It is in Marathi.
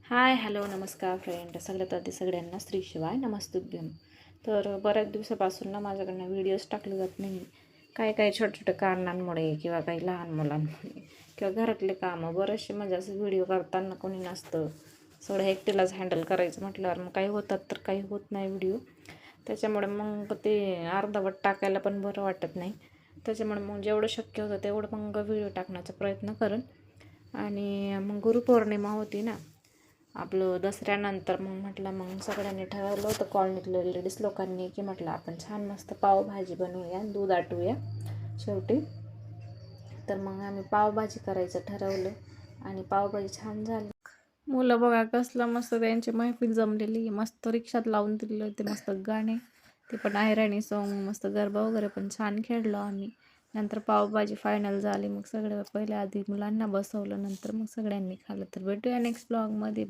हाय हॅलो नमस्कार फ्रेंड. सगळ्यात आधी सगळ्यांना श्री शिवाय नमस्तुभ्यम. तर बऱ्याच दिवसापासून ना माझ्याकडनं व्हिडिओज टाकले जात नाही. काय काय छोट्या छोट्या कारणांमुळे किंवा काही लहान मुलांमुळे किंवा घरातले कामं बरेचसे म्हणजे असं व्हिडिओ करताना कोणी नसतं. सगळं एकटीलाच हँडल करायचं म्हटल्यावर मग काही होतात तर काही होत नाही व्हिडिओ. त्याच्यामुळे मग ते अर्धवट टाकायला पण बरं वाटत नाही. त्याच्यामुळे मग जेवढं शक्य होतं तेवढं मग व्हिडिओ टाकण्याचा प्रयत्न करेन. आणि मग गुरुपौर्णिमा होती ना आपलं दसऱ्यानंतर, मग म्हटलं मग सगळ्यांनी ठरवलं होतं कॉलनीतल्या लेडीज लोकांनी की म्हटलं आपण छान मस्त पावभाजी बनवूया, दूध आटवूया शेवटी. तर मग आम्ही पावभाजी करायचं ठरवलं आणि पावभाजी छान झाली. मुलं बघा कसलं मस्त त्यांची महफिल जमलेली, मस्त रिक्षात लावून दिलेले होते मस्त गाणे, ते पण अहिराणी सॉन्ग, मस्त गरबा वगैरे पण छान खेळलो आम्ही. नंतर पावभाजी फायनल झाली. मग सगळं पहिले आधी मुलांना बसवलं, नंतर मग सगळ्यांनी खाल्लं. तर भेटूया नेक्स्ट ब्लॉगमध्ये.